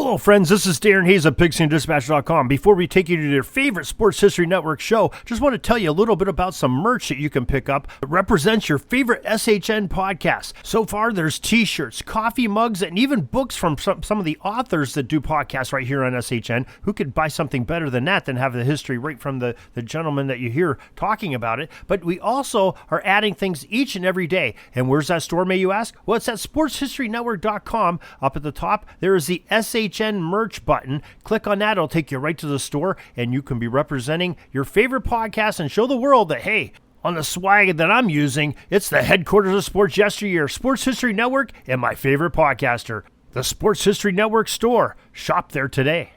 Hello, friends. This is Darren Hayes of PigskinDispatch.com. Before we take you to your favorite Sports History Network show, just want to tell you a little bit about some merch that you can pick up that represents your favorite SHN podcasts. So far, there's t-shirts, coffee mugs, and even books from some of the authors that do podcasts right here on SHN. Who could buy something better than that, than have the history right from the gentleman that you hear talking about it? But we also are adding things each and every day. And where's that store, may you ask? Well, it's at SportsHistoryNetwork.com. Up at the top, there is the SHN merch button. Click on that, it'll take you right to the store, and you can be representing your favorite podcast and show the world that, hey, on the swag that I'm using, it's the headquarters of sports yesteryear, Sports History Network, and my favorite podcaster, the Sports History Network store. Shop there today.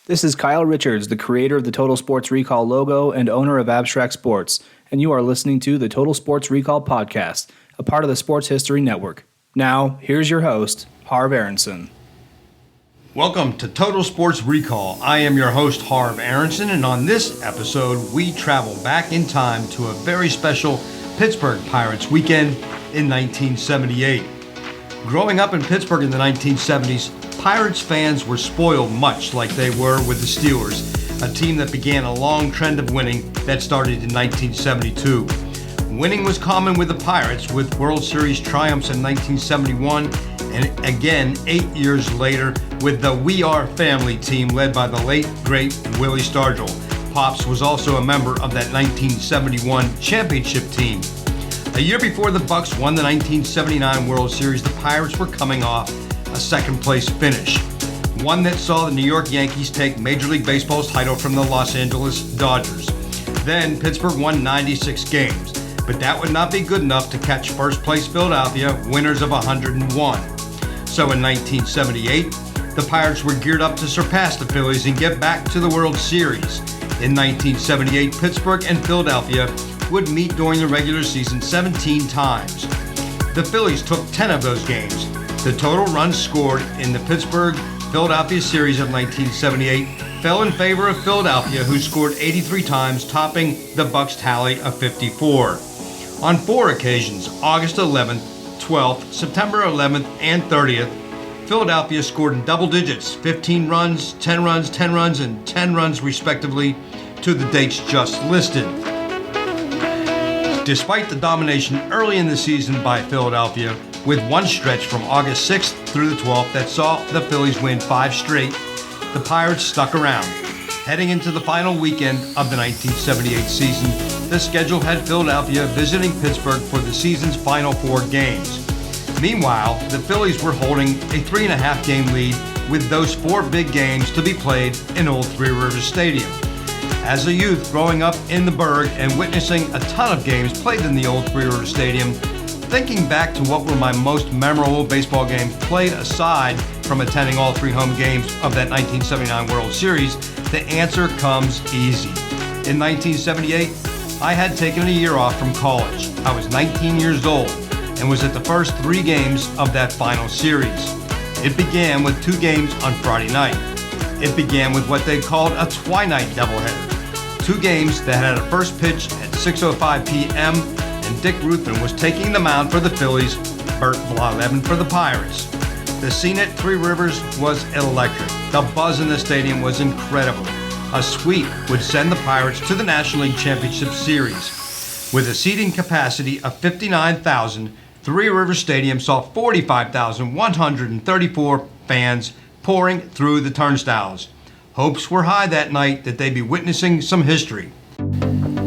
This is Kyle Richards, the creator of the Total Sports Recall logo and owner of Abstract Sports, and you are listening to the Total Sports Recall podcast, a part of the Sports History Network. Now, here's your host, HARV ARONSON. Welcome to Total Sports Recall. I am your host, HARV ARONSON, and on this episode, we travel back in time to a very special Pittsburgh Pirates weekend in 1978. Growing up in Pittsburgh in the 1970s, Pirates fans were spoiled much like they were with the Steelers, a team that began a long trend of winning that started in 1972. Winning was common with the Pirates, with World Series triumphs in 1971 and again 8 years later with the We Are Family team led by the late, great Willie Stargell. Pops was also a member of that 1971 championship team. A year before the Bucs won the 1979 World Series, the Pirates were coming off a second-place finish, one that saw the New York Yankees take Major League Baseball's title from the Los Angeles Dodgers. Then Pittsburgh won 96 games, but that would not be good enough to catch first-place Philadelphia, winners of 101. So in 1978, the Pirates were geared up to surpass the Phillies and get back to the World Series. In 1978, Pittsburgh and Philadelphia would meet during the regular season 17 times. The Phillies took 10 of those games. The total runs scored in the Pittsburgh-Philadelphia series of 1978 fell in favor of Philadelphia, who scored 83 times, topping the Bucs' tally of 54. On 4 occasions, August 11th, 12th, September 11th, and 30th, Philadelphia scored in double digits, 15 runs, 10 runs, 10 runs, and 10 runs respectively, to the dates just listed. Despite the domination early in the season by Philadelphia, with one stretch from August 6th through the 12th that saw the Phillies win 5 straight, the Pirates stuck around. Heading into the final weekend of the 1978 season, the schedule had Philadelphia visiting Pittsburgh for the season's final 4 games. Meanwhile, the Phillies were holding a 3.5-game lead with those 4 big games to be played in Old Three Rivers Stadium. As a youth growing up in the Burgh and witnessing a ton of games played in the Old Three Rivers Stadium, thinking back to what were my most memorable baseball games played aside from attending all 3 home games of that 1979 World Series, the answer comes easy. In 1978, I had taken a year off from college. I was 19 years old and was at the first 3 games of that final series. It began with 2 games on Friday night. It began with what they called a twilight doubleheader. 2 games that had a first pitch at 6:05 p.m. and Dick Ruthven was taking the mound for the Phillies, Bert Blyleven for the Pirates. The scene at Three Rivers was electric. The buzz in the stadium was incredible. A sweep would send the Pirates to the National League Championship Series. With a seating capacity of 59,000, Three Rivers Stadium saw 45,134 fans pouring through the turnstiles. Hopes were high that night that they'd be witnessing some history.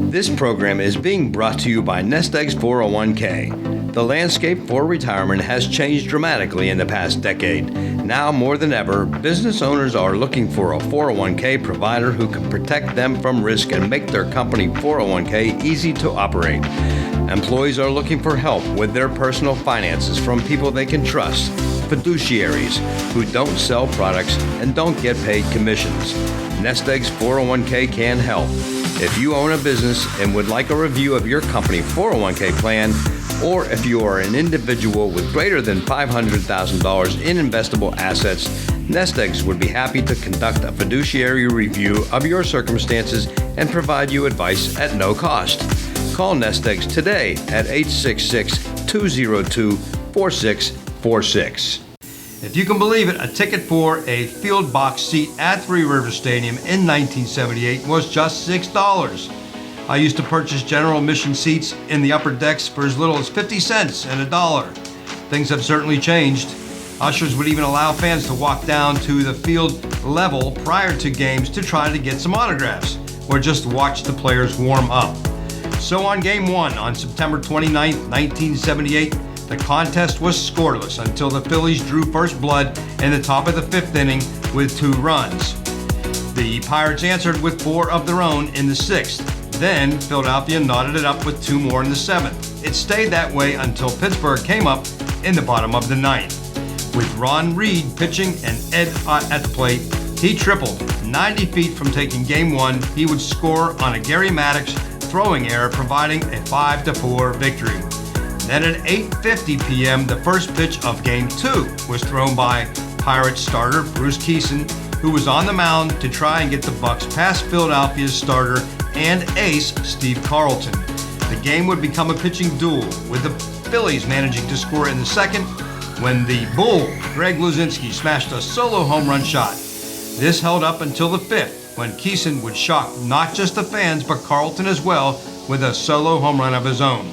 This program is being brought to you by Nest Egg's 401k. The landscape for retirement has changed dramatically in the past decade. Now more than ever, business owners are looking for a 401k provider who can protect them from risk and make their company 401k easy to operate. Employees are looking for help with their personal finances from people they can trust. fiduciaries who don't sell products and don't get paid commissions. Nest Egg's 401k can help. If you own a business and would like a review of your company 401k plan, or if you are an individual with greater than $500,000 in investable assets, Nest Eggs would be happy to conduct a fiduciary review of your circumstances and provide you advice at no cost. Call Nest Eggs today at 866-202-4646. If you can believe it, a ticket for a field box seat at Three Rivers Stadium in 1978 was just $6. I used to purchase general admission seats in the upper decks for as little as 50 cents and $1. Things have certainly changed. Ushers would even allow fans to walk down to the field level prior to games to try to get some autographs or just watch the players warm up. So on Game 1 on September 29, 1978, the contest was scoreless until the Phillies drew first blood in the top of the 5th inning with 2 runs. The Pirates answered with 4 of their own in the 6th. Then Philadelphia knotted it up with 2 more in the 7th. It stayed that way until Pittsburgh came up in the bottom of the 9th. With Ron Reed pitching and Ed Ott at the plate, he tripled. 90 feet from taking Game 1, he would score on a Gary Maddox throwing error, providing a 5-4 victory. Then at 8:50 p.m., the first pitch of Game 2 was thrown by Pirates starter Bruce Kison, who was on the mound to try and get the Bucs past Philadelphia's starter and ace Steve Carlton. The game would become a pitching duel, with the Phillies managing to score in the 2nd when the Bull, Greg Luzinski, smashed a solo home run shot. This held up until the 5th, when Kison would shock not just the fans but Carlton as well with a solo home run of his own.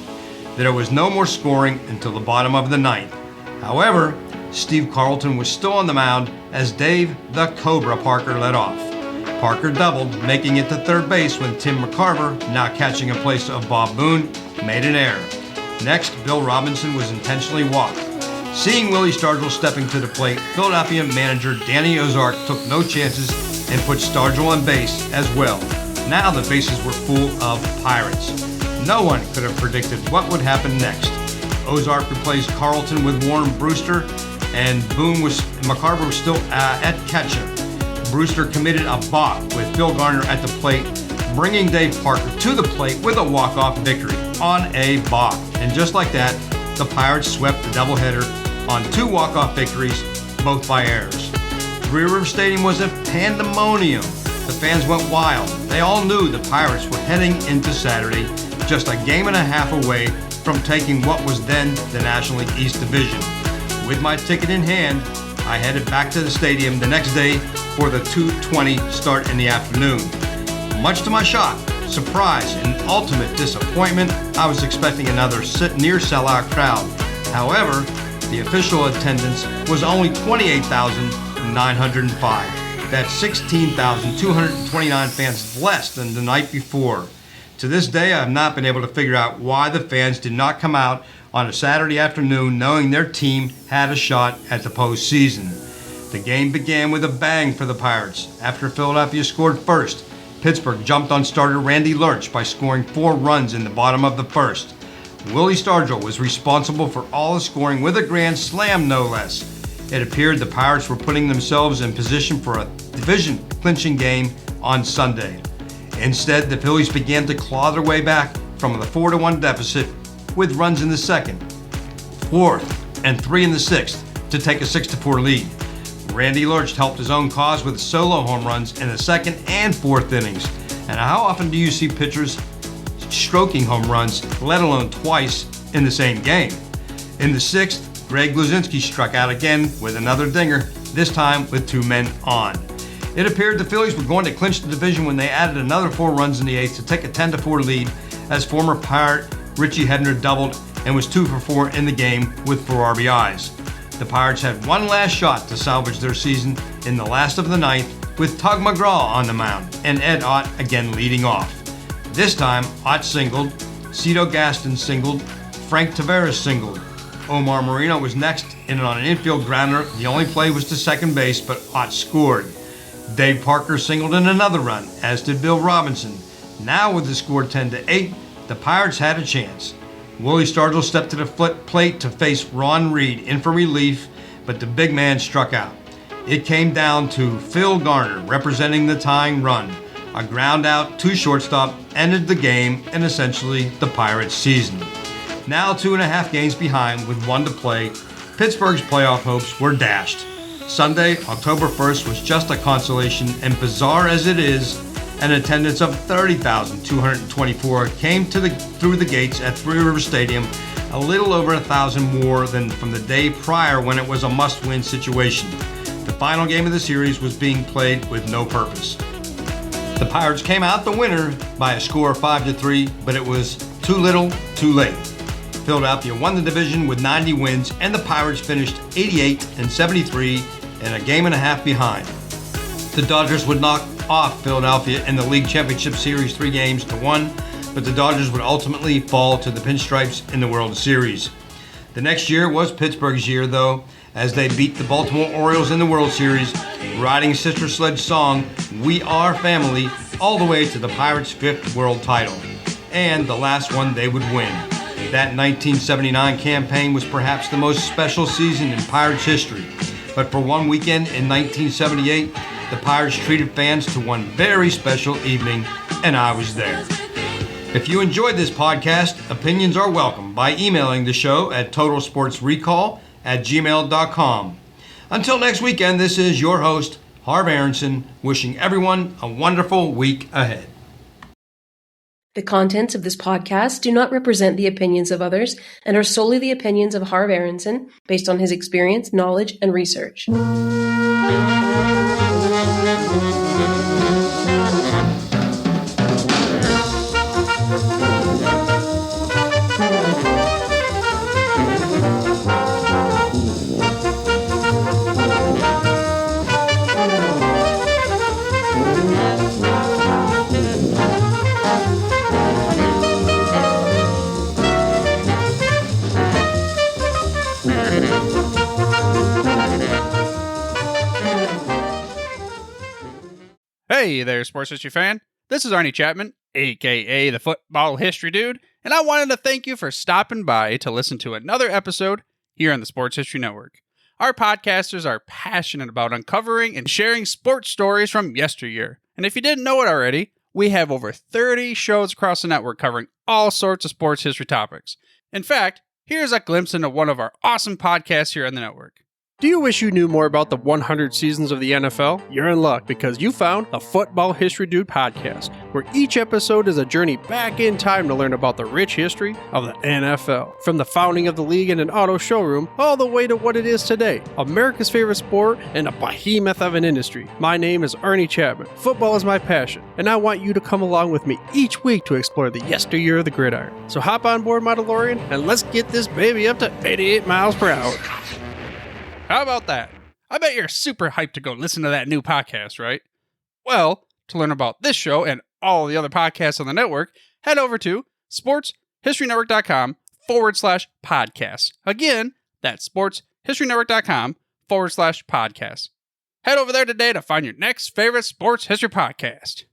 There was no more scoring until the bottom of the 9th. However, Steve Carlton was still on the mound as Dave the Cobra Parker led off. Parker doubled, making it to third base when Tim McCarver, now catching in place of Bob Boone, made an error. Next, Bill Robinson was intentionally walked. Seeing Willie Stargell stepping to the plate, Philadelphia manager Danny Ozark took no chances and put Stargell on base as well. Now the bases were full of Pirates. No one could have predicted what would happen next. Ozark replaced Carlton with Warren Brewster, and McCarver was still at catcher. Brewster committed a balk with Phil Garner at the plate, bringing Dave Parker to the plate with a walk-off victory on a balk. And just like that, the Pirates swept the doubleheader on 2 walk-off victories, both by errors. Three Rivers Stadium was a pandemonium. The fans went wild. They all knew the Pirates were heading into Saturday just a game and a half away from taking what was then the National League East Division. With my ticket in hand, I headed back to the stadium the next day for the 2:20 start in the afternoon. Much to my shock, surprise, and ultimate disappointment, I was expecting another near sellout crowd. However, the official attendance was only 28,905. That's 16,229 fans less than the night before. To this day, I have not been able to figure out why the fans did not come out on a Saturday afternoon knowing their team had a shot at the postseason. The game began with a bang for the Pirates. After Philadelphia scored first, Pittsburgh jumped on starter Randy Lurch by scoring 4 runs in the bottom of the 1st. Willie Stargell was responsible for all the scoring with a grand slam, no less. It appeared the Pirates were putting themselves in position for a division-clinching game on Sunday. Instead, the Phillies began to claw their way back from the 4-1 deficit with runs in the 2nd, 4th, and 3 in the 6th to take a 6-4 lead. Randy Lurch helped his own cause with solo home runs in the 2nd and 4th innings. And how often do you see pitchers stroking home runs, let alone twice in the same game? In the 6th, Greg Luzinski struck out again with another dinger, this time with 2 men on. It appeared the Phillies were going to clinch the division when they added another 4 runs in the 8th to take a 10-4 lead as former Pirate Richie Hebner doubled and was 2 for 4 in the game with 4 RBIs. The Pirates had one last shot to salvage their season in the last of the 9th with Tug McGraw on the mound and Ed Ott again leading off. This time, Ott singled, Cito Gaston singled, Frank Tavares singled. Omar Moreno was next in on an infield grounder. The only play was to second base, but Ott scored. Dave Parker singled in another run, as did Bill Robinson. Now with the score 10-8, the Pirates had a chance. Willie Stargell stepped to the plate to face Ron Reed in for relief, but the big man struck out. It came down to Phil Garner representing the tying run. A ground out to shortstop ended the game and essentially the Pirates' season. Now 2.5 games behind with 1 to play, Pittsburgh's playoff hopes were dashed. Sunday, October 1st was just a consolation, and bizarre as it is, an attendance of 30,224 came through the gates at Three Rivers Stadium, a little over 1,000 more than from the day prior when it was a must-win situation. The final game of the series was being played with no purpose. The Pirates came out the winner by a score of 5-3, but it was too little, too late. Philadelphia won the division with 90 wins, and the Pirates finished 88-73 and a game and a half behind. The Dodgers would knock off Philadelphia in the League Championship Series 3-1, but the Dodgers would ultimately fall to the Pinstripes in the World Series. The next year was Pittsburgh's year, though, as they beat the Baltimore Orioles in the World Series, riding Sister Sledge song, "We Are Family," all the way to the Pirates' 5th world title, and the last one they would win. That 1979 campaign was perhaps the most special season in Pirates history, but for one weekend in 1978, the Pirates treated fans to one very special evening, and I was there. If you enjoyed this podcast, opinions are welcome by emailing the show at totalsportsrecall@gmail.com. Until next weekend, this is your host, Harv Aronson, wishing everyone a wonderful week ahead. The contents of this podcast do not represent the opinions of others and are solely the opinions of Harv Aronson based on his experience, knowledge, and research. Hey there, sports history fan. This is Arnie Chapman, aka the Football History Dude, and I wanted to thank you for stopping by to listen to another episode here on the Sports History Network. Our podcasters are passionate about uncovering and sharing sports stories from yesteryear. And if you didn't know it already, we have over 30 shows across the network covering all sorts of sports history topics. In fact, here's a glimpse into one of our awesome podcasts here on the network. Do you wish you knew more about the 100 seasons of the NFL? You're in luck because you found the Football History Dude podcast, where each episode is a journey back in time to learn about the rich history of the NFL. From the founding of the league in an auto showroom, all the way to what it is today, America's favorite sport and a behemoth of an industry. My name is Arnie Chapman. Football is my passion, and I want you to come along with me each week to explore the yesteryear of the gridiron. So hop on board my DeLorean and let's get this baby up to 88 miles per hour. How about that? I bet you're super hyped to go listen to that new podcast, right? Well, to learn about this show and all the other podcasts on the network, head over to sportshistorynetwork.com/podcasts. Again, that's sportshistorynetwork.com/podcasts. Head over there today to find your next favorite sports history podcast.